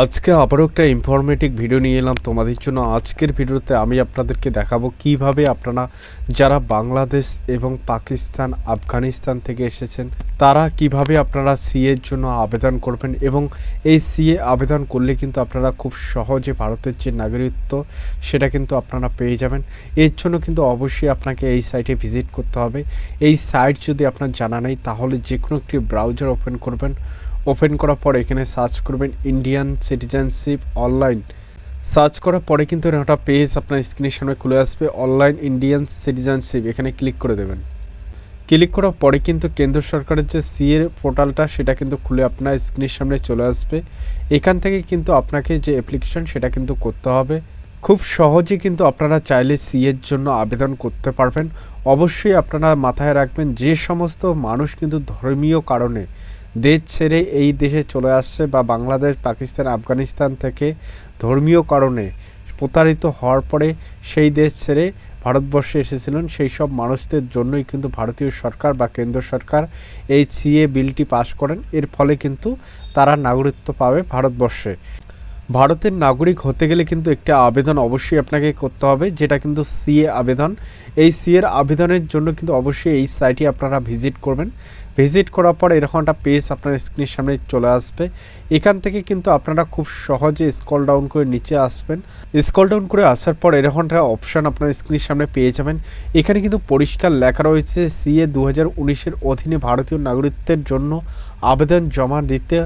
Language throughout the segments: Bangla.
আজকে আবারও একটা ইনফরমেটিভ ভিডিও নিয়ে এলাম তোমাদের জন্য। আজকের ভিডিওতে আমি আপনাদেরকে দেখাবো কিভাবে আপনারা যারা বাংলাদেশ এবং পাকিস্তান, আফগানিস্তান থেকে এসেছেন তারা কিভাবে আপনারা সিএর জন্য আবেদন করবেন, এবং এই সিএ আবেদন করলে কিন্তু আপনারা খুব সহজে ভারতের যে নাগরিকত্ব সেটা কিন্তু আপনারা পেয়ে যাবেন। এর জন্য কিন্তু অবশ্যই আপনাকে এই সাইটে ভিজিট করতে হবে। এই সাইট যদি আপনার জানা নেই তাহলে যে কোনো একটি ব্রাউজার ওপেন করবেন। ওপেন করার পরে এখানে সার্চ করবেন ইন্ডিয়ান সিটিজেনশিপ অনলাইন। সার্চ করার পরে কিন্তু একটা পেজ আপনার স্ক্রিনের সামনে খুলে আসবে, অনলাইন ইন্ডিয়ান সিটিজেনশিপ। এখানে ক্লিক করে দেবেন। ক্লিক করার পরে কিন্তু কেন্দ্র সরকারের যে সিএর পোর্টালটা সেটা কিন্তু খুলে আপনার স্ক্রিনের সামনে চলে আসবে। এখান থেকে কিন্তু আপনাকে যে অ্যাপ্লিকেশন সেটা কিন্তু করতে হবে। খুব সহজে কিন্তু আপনারা চাইলে সিএর জন্য আবেদন করতে পারবেন। অবশ্যই আপনারা মাথায় রাখবেন যে সমস্ত মানুষ কিন্তু ধর্মীয় কারণে দেশ ছেড়ে এই দেশে চলে আসছে বা বাংলাদেশ, পাকিস্তান, আফগানিস্তান থেকে ধর্মীয় কারণে প্রতারিত হওয়ার পরে সেই দেশ ছেড়ে ভারতবর্ষে এসেছিলেন, সেই সব মানুষদের জন্যই কিন্তু ভারতীয় সরকার বা কেন্দ্র সরকার এই সিএ বিলটি পাস করেন। এর ফলে কিন্তু তারা নাগরিকত্ব পাবে ভারতবর্ষে। ভারতের নাগরিক হতে গেলে কিন্তু একটি আবেদন অবশ্যই আপনাকে করতে হবে, যেটা কিন্তু সিএ আবেদন। এই সিএর আবেদনের জন্য কিন্তু অবশ্যই এই সাইটে আপনারা ভিজিট করবেন। ভিজিট করার পর এরকম একটা পেজ আপনার স্ক্রিনের সামনে চলে আসবে। এখান থেকে কিন্তু আপনারা খুব সহজে স্ক্রল ডাউন করে নিচে আসবেন। স্ক্রল ডাউন করে আসার পর এরকম একটা অপশান আপনার স্ক্রিনের সামনে পেয়ে যাবেন। এখানে কিন্তু পরিষ্কার লেখা রয়েছে সিএ 2019-এর অধীনে ভারতীয় নাগরিকত্বের জন্য আবেদন জমা দিতে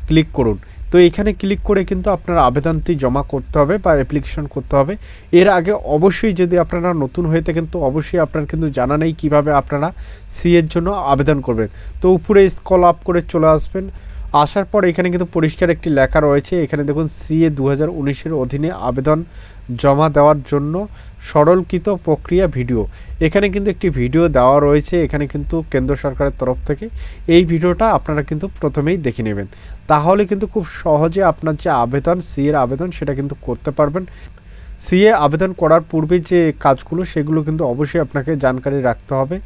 ক্লিক করুন। তো এখানে ক্লিক করে কিন্তু আপনার আবেদনটি জমা করতে হবে বা অ্যাপ্লিকেশন করতে হবে। এর আগে অবশ্যই যদি আপনারা নতুন হয়ে থাকেন তো অবশ্যই আপনার কিন্তু জানা নেই কীভাবে আপনারা সিএর জন্য আবেদন করবেন। তো উপরে স্ক্রল আপ করে চলে আসবেন। আসার পর এখানে কিন্তু পরিষ্কার একটি লেখা রয়েছে, এখানে দেখুন সিএ 2019-এর অধীনে আবেদন জমা দেওয়ার জন্য সরলীকৃত প্রক্রিয়া ভিডিও। এখানে কিন্তু একটি ভিডিও দেওয়া রয়েছে, এখানে কিন্তু কেন্দ্র সরকারের তরফ থেকে। এই ভিডিওটা আপনারা কিন্তু প্রথমেই দেখে নেবেন, তাহলে কিন্তু খুব সহজে আপনার যে আবেদন, সিএর আবেদন সেটা কিন্তু করতে পারবেন। সিএ আবেদন করার পূর্বে যে কাজগুলো সেগুলো কিন্তু অবশ্যই আপনাকে জানকারি রাখতে হবে।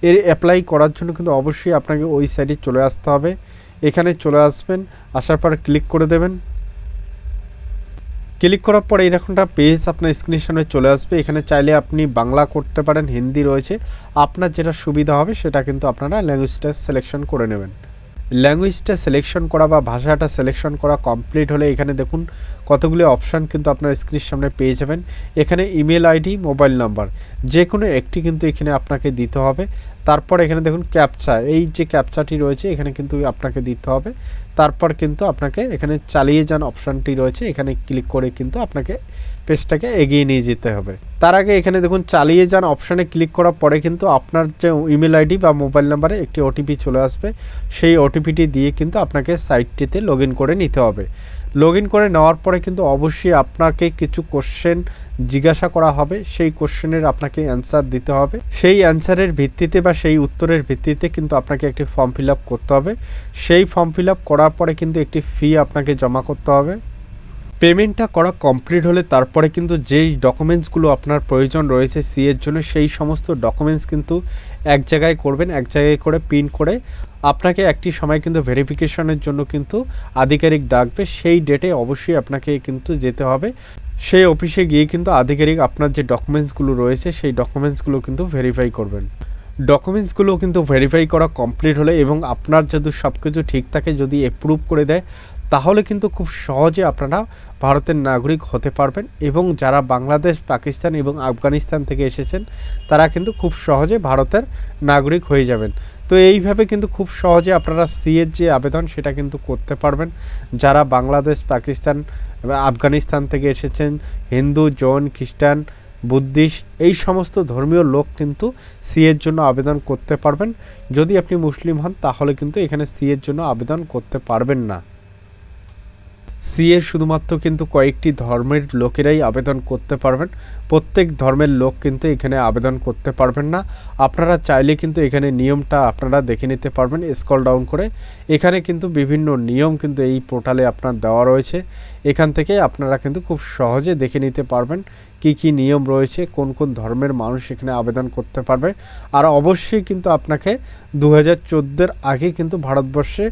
এর অ্যাপ্লাই করার জন্য কিন্তু অবশ্যই আপনাকে ওই সাইডে চলে আসতে হবে। এখানে চলে আসবেন, আসার পর ক্লিক করে দেবেন। ক্লিক করার পরে এরকমটা পেজ আপনার স্ক্রিনের সামনে চলে আসবে। এখানে চাইলে আপনি বাংলা করতে পারেন, হিন্দি রয়েছে, আপনার যেটা সুবিধা হবে সেটা কিন্তু আপনারা ল্যাঙ্গুয়েজটা সিলেকশন করে নেবেন। ল্যাঙ্গুয়েজটা সিলেকশন করা বা ভাষাটা সিলেকশন করা কমপ্লিট হলে এখানে দেখুন কতগুলি অপশান কিন্তু আপনার স্ক্রিনের সামনে পেয়ে যাবেন। এখানে ইমেল আইডি, মোবাইল নাম্বার যে কোনো একটি কিন্তু এখানে আপনাকে দিতে হবে। তারপর এখানে দেখুন ক্যাপচা, এই যে ক্যাপচাটি রয়েছে এখানে কিন্তু আপনাকে দিতে হবে। তারপর কিন্তু আপনাকে এখানে চালিয়ে যান অপশানটি রয়েছে, এখানে ক্লিক করে কিন্তু আপনাকে পেজটাকে এগিয়ে নিয়ে যেতে হবে। তার আগে এখানে দেখুন চালিয়ে যান অপশানে ক্লিক করার পরে কিন্তু আপনার যে ইমেল আইডি বা মোবাইল নাম্বারে একটি ওটিপি চলে আসবে। সেই ওটিপিটি দিয়ে কিন্তু আপনাকে সাইটটিতে লগ ইন করে নিতে হবে। লগ ইন করে নেওয়ার পরে কিন্তু অবশ্যই আপনাকে কিছু কোশ্চেন জিজ্ঞাসা করা হবে, সেই কোশ্চেনের আপনাকে অ্যান্সার দিতে হবে। সেই অ্যান্সারের ভিত্তিতে বা সেই উত্তরের ভিত্তিতে কিন্তু আপনাকে একটি ফর্ম ফিল আপ করতে হবে। সেই ফর্ম ফিল আপ করার পরে কিন্তু একটি ফি আপনাকে জমা করতে হবে। পেমেন্টটা করা কমপ্লিট হলে তারপরে কিন্তু যেই ডকুমেন্টসগুলো আপনার প্রয়োজন রয়েছে সিএর জন্য সেই সমস্ত ডকুমেন্টস কিন্তু এক জায়গায় করবেন, এক জায়গায় করে প্রিন্ট করে আপনাকে একটি সময় কিন্তু ভেরিফিকেশনের জন্য কিন্তু আধিকারিক ডাকবে। সেই ডেটে অবশ্যই আপনাকে কিন্তু যেতে হবে। সেই অফিসে গিয়ে কিন্তু আধিকারিক আপনার যে ডকুমেন্টসগুলো রয়েছে সেই ডকুমেন্টসগুলো কিন্তু ভেরিফাই করবেন। ডকুমেন্টসগুলো কিন্তু ভেরিফাই করা কমপ্লিট হলে এবং আপনার যদি সব কিছু ঠিক থাকে, যদি অ্যাপ্রুভ করে দেয়, তাহলে কিন্তু খুব সহজে আপনারা ভারতের নাগরিক হতে পারবেন। এবং যারা বাংলাদেশ, পাকিস্তান এবং আফগানিস্তান থেকে এসেছেন তারা কিন্তু খুব সহজে ভারতের নাগরিক হয়ে যাবেন। তো এইভাবে কিন্তু খুব সহজে আপনারা সিএর যে আবেদন সেটা কিন্তু করতে পারবেন। যারা বাংলাদেশ, পাকিস্তান এবং আফগানিস্তান থেকে এসেছেন, হিন্দু, জৈন, খ্রিস্টান, বুদ্ধিস্ট এই সমস্ত ধর্মীয় লোক কিন্তু সিএর জন্য আবেদন করতে পারবেন। যদি আপনি মুসলিম হন তাহলে কিন্তু এখানে সিএর জন্য আবেদন করতে পারবেন না। সিএ শুধুমাত্র কিন্তু কয়েকটি ধর্মের লোকেরাই আবেদন করতে পারবেন, প্রত্যেক ধর্মের লোক কিন্তু এখানে আবেদন করতে পারবেন না। আপনারা চাইলে কিন্তু এখানে নিয়মটা আপনারা দেখে নিতে পারবেন স্ক্রল ডাউন করে। এখানে কিন্তু বিভিন্ন নিয়ম কিন্তু এই পোর্টালে আপনার দেওয়া রয়েছে, এখান থেকে আপনারা কিন্তু খুব সহজে দেখে নিতে পারবেন কি কি নিয়ম রয়েছে, কোন কোন ধর্মের মানুষ এখানে আবেদন করতে পারবে। আর অবশ্যই কিন্তু আপনাকে 2014-এর আগে কিন্তু ভারতবর্ষে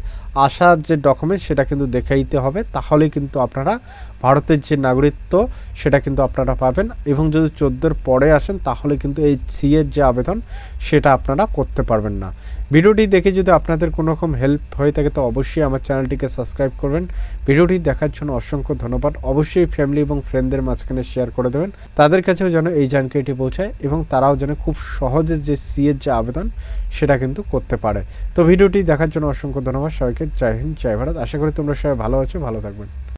আসার যে ডকুমেন্ট সেটা কিন্তু দেখাইতে হবে, তাহলেই কিন্তু আপনারা ভারতের যে নাগরিকত্ব সেটা কিন্তু আপনারা পাবেন। এবং যদি 14-এর পরে আসেন তাহলে কিন্তু এই সিএর যে আবেদন সেটা আপনারা করতে পারবেন না। ভিডিওটি দেখে যদি আপনাদের কোনো রকম হেল্প হয়ে থাকে তো অবশ্যই আমার চ্যানেলটিকে সাবস্ক্রাইব করবেন। ভিডিওটি দেখার জন্য অসংখ্য ধন্যবাদ। অবশ্যই ফ্যামিলি এবং ফ্রেন্ডদের মাঝখানে শেয়ার করে দেবেন, তাদের কাছেও যেন এই জানকারিটি পৌঁছায় এবং তারাও যেন খুব সহজে যে সিএর যে আবেদন সেটা কিন্তু করতে পারে। তো ভিডিওটি দেখার জন্য অসংখ্য ধন্যবাদ সবাইকে। জয় হিন্দ, জয় ভারত। আশা করি তোমরা সবাই ভালো আছো, ভালো থাকবেন।